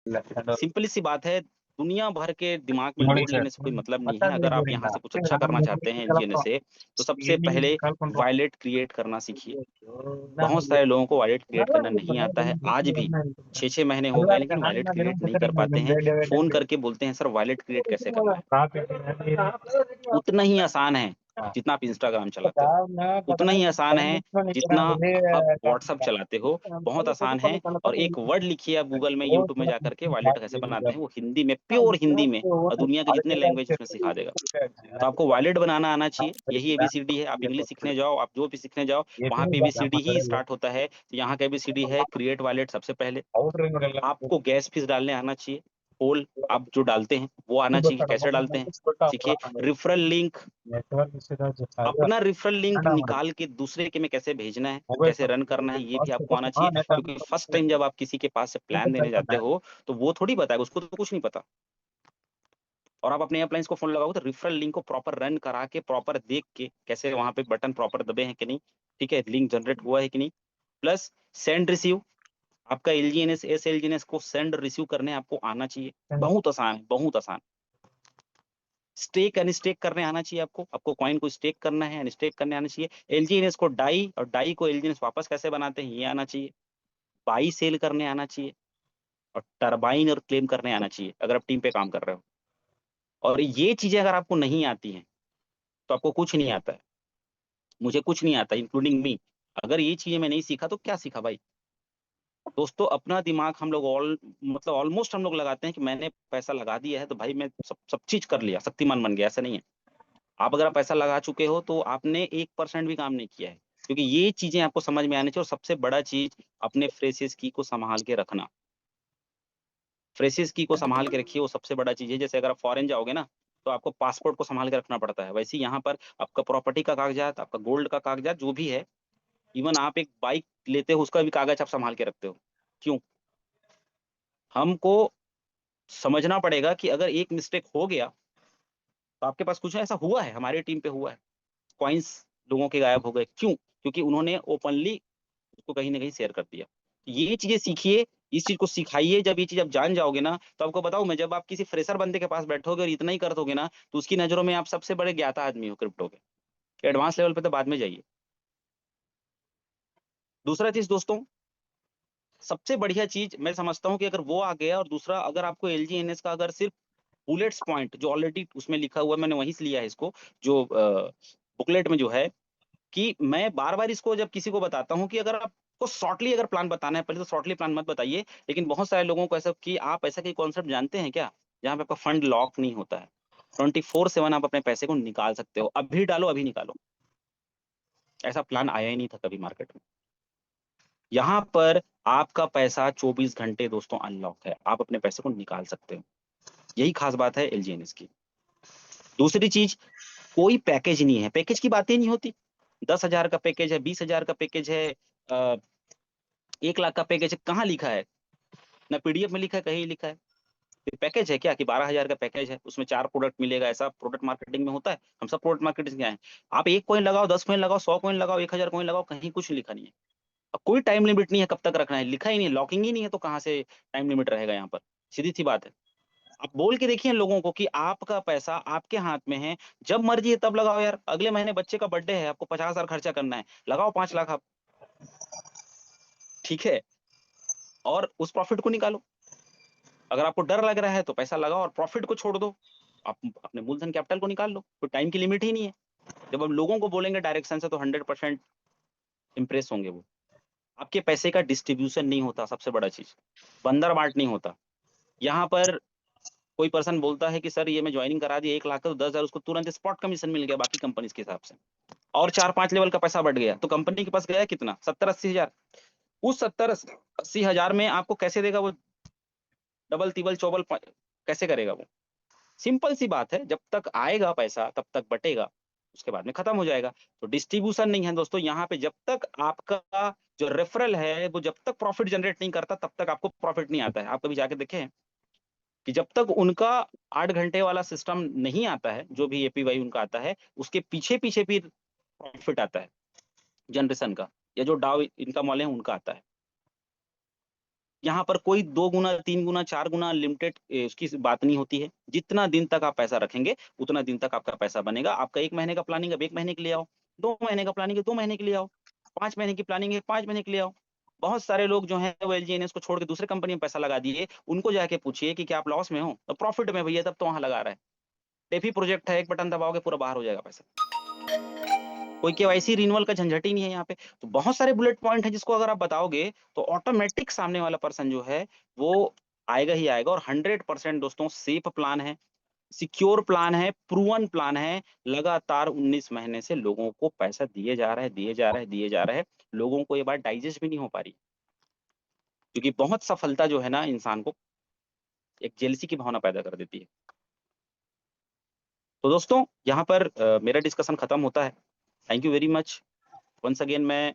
Simply सी बात है, दुनिया भर के दिमाग में लूट लेने से कोई मतलब नहीं है। अगर आप यहाँ से कुछ अच्छा करना चाहते हैं एलजीएनएस से, तो सबसे पहले वॉलेट क्रिएट करना सीखिए। बहुत सारे लोगों को वॉलेट क्रिएट करना नहीं आता है, आज भी 6-6 महीने हो गए लेकिन वॉलेट क्रिएट नहीं कर पाते हैं। फोन करके बोलते हैं सर वॉलेट क्रिएट कैसे करना है। उतना ही आसान है जितना आप इंस्टाग्राम चलाते हो, उतना ही आसान है जितना आप व्हाट्सअप चलाते हो, बहुत आसान है। और एक वर्ड लिखिए आप गूगल में, यूट्यूब में जाकर के वॉलेट कैसे बनाते हैं, वो हिंदी में, प्योर हिंदी में, और दुनिया के जितने लैंग्वेज उसमें सिखा देगा। तो आपको वॉलेट बनाना आना चाहिए, यही एबीसीडी है। आप इंग्लिश सीखने जाओ, आप जो भी सीखने जाओ, वहाँ पे एबीसीडी ही स्टार्ट होता है। तो यहाँ का एबीसीडी है क्रिएट वॉलेट सबसे पहले। आपको गैस फीस डालने आना चाहिए, पोल आप जो डालते हैं वो आना चाहिए, कैसे डालते हैं सीखिए। रेफरल लिंक, अपना रेफरल लिंक निकाल के दूसरे के में कैसे भेजना है, कैसे रन करना है, ये भी आपको आना चाहिए। क्योंकि फर्स्ट टाइम जब आप किसी के पास से प्लान देने जाते हो तो वो थोड़ी बताएगा, उसको तो कुछ नहीं पता। और आप अपने एयरलाइंस को फोन लगाओ तो रेफरल लिंक को प्रॉपर रन करा के, प्रॉपर देख के, कैसे वहां पे बटन प्रॉपर दबे हैं कि नहीं, ठीक है, लिंक जनरेट हुआ है कि नहीं। प्लस सेंड रिसीव, आपका एलजीएनएस एस एलजीएनएस को सेंड रिसीव करने आपको आना चाहिए, बहुत आसान है, बहुत आसान। स्टेक अनस्टेक करने आना चाहिए आपको, आपको कॉइन को स्टेक करना है, अनस्टेक करने आना चाहिए। एलजीएनएस को डाई, और डाई को एलजीएनएस वापस कैसे बनाते हैं ये आना चाहिए। बाई सेल करने आना चाहिए, और टरबाइन और क्लेम करने आना चाहिए अगर आप टीम पे काम कर रहे हो। और ये चीजें अगर आपको नहीं आती हैं तो आपको कुछ नहीं आता है। मुझे कुछ नहीं आता, इंक्लूडिंग मी। अगर ये चीजें मैं नहीं सीखा तो क्या सीखा भाई। दोस्तों अपना दिमाग हम लोग मतलब ऑलमोस्ट हम लोग लगाते हैं कि मैंने पैसा लगा दिया है तो भाई मैं सब सब चीज कर लिया, शक्तिमान बन गया, ऐसा नहीं है। आप अगर आप पैसा लगा चुके हो तो आपने 1% भी काम नहीं किया है, क्योंकि ये चीजें आपको समझ में आनी चाहिए। और सबसे बड़ा चीज, अपने फ्रेशेस की को संभाल के रखना। फ्रेशेस की को संभाल के रखिए, वो सबसे बड़ा चीज है। जैसे अगर आप फॉरेन जाओगे ना, तो आपको पासपोर्ट को संभाल के रखना पड़ता है, वैसे ही यहाँ पर आपका प्रॉपर्टी का कागजात, आपका गोल्ड का कागजात जो भी है, इवन आप एक बाइक लेते हो उसका भी कागज आप संभाल के रखते हो। क्यों? हमको समझना पड़ेगा कि अगर एक मिस्टेक हो गया तो आपके पास कुछ, ऐसा हुआ है, हमारी टीम पे हुआ है, कॉइन्स लोगों के गायब हो गए। क्यों? क्योंकि उन्होंने ओपनली उसको कहीं ना कहीं शेयर कर दिया। ये चीजें सीखिए, इस चीज को सिखाइए। जब ये चीज आप जान जाओगे ना, तो आपको बताऊं मैं, जब आप किसी फ्रेशर बंदे के पास बैठोगे और इतना ही कर दोगे ना, तो उसकी नजरों में आप सबसे बड़े ज्ञाता आदमी हो क्रिप्टो के। एडवांस लेवल पे तो बाद में जाइए। दूसरा चीज दोस्तों, सबसे बढ़िया चीज मैं समझता हूँ कि अगर वो आ गया, और दूसरा अगर आपको एलजीएनएस का अगर सिर्फ बुलेट्स पॉइंट जो ऑलरेडी उसमें लिखा हुआ है, मैंने वहीं से लिया है इसको, जो बुकलेट में जो है, कि मैं बार बार इसको जब किसी को बताता हूँ कि अगर आपको शॉर्टली अगर प्लान बताना है, पहले तो शॉर्टली प्लान मत बताइए। लेकिन बहुत सारे लोगों को ऐसा, कि आप ऐसा कोई कॉन्सेप्ट जानते हैं क्या, जहाँ पे आपका फंड लॉक नहीं होता है, 24/7 आप अपने पैसे को निकाल सकते हो, अभी डालो अभी निकालो। ऐसा प्लान आया ही नहीं था कभी मार्केट में। यहाँ पर आपका पैसा 24 घंटे दोस्तों अनलॉक है, आप अपने पैसे को निकाल सकते हो। यही खास बात है एलजीएनएस की। दूसरी चीज, कोई पैकेज नहीं है, पैकेज की बात ही नहीं होती। 10,000 का पैकेज है, 20,000 का पैकेज है, 1 लाख का पैकेज है, कहाँ लिखा है? ना पीडीएफ में लिखा है, कहीं लिखा है? ये पैकेज है क्या कि 12,000 का पैकेज है, उसमें 4 प्रोडक्ट मिलेगा? ऐसा प्रोडक्ट मार्केटिंग में होता है? हम सब प्रोडक्ट मार्केटिंग के आए हैं। आप 1 कॉइन लगाओ, 10 कॉइन लगाओ, 100 कॉइन लगाओ, 1,000 कॉइन लगाओ, कहीं कुछ लिखा नहीं है। अब कोई टाइम लिमिट नहीं है कब तक रखना है, लिखा ही नहीं है, लॉकिंग ही नहीं है, तो कहाँ से टाइम लिमिट रहेगा यहाँ पर? सीधी सी बात है। आप बोल के देखिए लोगों को कि आपका पैसा आपके हाथ में है, जब मर्जी है तब लगाओ यार। अगले महीने बच्चे का बर्थडे है, आपको 50,000 खर्चा करना है, लगाओ 5 लाख आप, ठीक है, और उस प्रॉफिट को निकालो। अगर आपको डर लग रहा है तो पैसा लगाओ और प्रॉफिट को छोड़ दो, आप अपने मूलधन कैपिटल को निकाल लो, तो टाइम की लिमिट ही नहीं है। जब हम लोगों को बोलेंगे डायरेक्शन से तो 100% इंप्रेस होंगे वो। आपके पैसे का डिस्ट्रीब्यूशन नहीं होता, सबसे बड़ा चीज, बंदर बांट नहीं होता। यहाँ पर कोई पर्सन बोलता है कि सर ये मैं ज्वाइनिंग करा दिया 1 लाख का, तो 10,000 उसको तुरंत स्पॉट कमीशन मिल गया बाकी कंपनी के हिसाब से, और 4-5 लेवल का पैसा बढ़ गया, तो कंपनी के पास गया कितना? 70-80 हजार। उस 70-80 हजार में आपको कैसे देगा वो? डबल तिबल चौबल कैसे करेगा वो? सिंपल सी बात है, जब तक आएगा पैसा तब तक बटेगा, उसके बाद में खत्म हो जाएगा। तो डिस्ट्रीब्यूशन नहीं है दोस्तों यहाँ पे। जब तक आपका जो रेफरल है वो जब तक प्रॉफिट जनरेट नहीं करता, तब तक आपको प्रॉफिट नहीं आता है। आप कभी जाके देखें कि जब तक उनका 8 घंटे वाला सिस्टम नहीं आता है, जो भी एपीवाई उनका आता है, उसके पीछे पीछे भी प्रॉफिट आता है जनरेशन का, या जो डाउ इनकम वाले हैं उनका आता है। यहाँ पर कोई 2 गुना, 3 गुना, 4 गुना लिमिटेड उसकी बात नहीं होती है। जितना दिन तक आप पैसा रखेंगे, उतना दिन तक आपका पैसा बनेगा। आपका 1 महीने का प्लानिंग है, अब 1 महीने के लिए आओ। 2 महीने का प्लानिंग है, 2 महीने के लिए आओ। 5 महीने की प्लानिंग है, 5 महीने के लिए आओ। बहुत सारे लोग जो हैं वो एलजीएनएस को छोड़ के दूसरे कंपनी में पैसा लगा दिए। उनको जाके पूछिए कि क्या आप लॉस में हो? तो प्रॉफिट में भैया, तब तो वहाँ लगा रहा है। डेफी प्रोजेक्ट है, एक बटन दबाओगे पूरा बाहर हो जाएगा पैसा। कोई केवाईसी रिन्यूअल का झंझट ही नहीं है यहाँ पे। तो बहुत सारे बुलेट पॉइंट है जिसको अगर आप बताओगे तो ऑटोमेटिक सामने वाला पर्सन जो है वो आएगा ही आएगा। और 100% दोस्तों सेफ प्लान है, सिक्योर प्लान है, प्रूवन प्लान है। लगातार 19 महीने से लोगों को पैसा दिए जा रहा है, दिए जा रहा है, दिए जा रहा है। लोगों को ये बात डाइजेस्ट भी नहीं हो पा रही, क्योंकि बहुत सफलता जो है ना इंसान को एक जेलसी की भावना पैदा कर देती है। तो दोस्तों यहाँ पर मेरा डिस्कशन खत्म होता है। Thank you very much. Once again मैं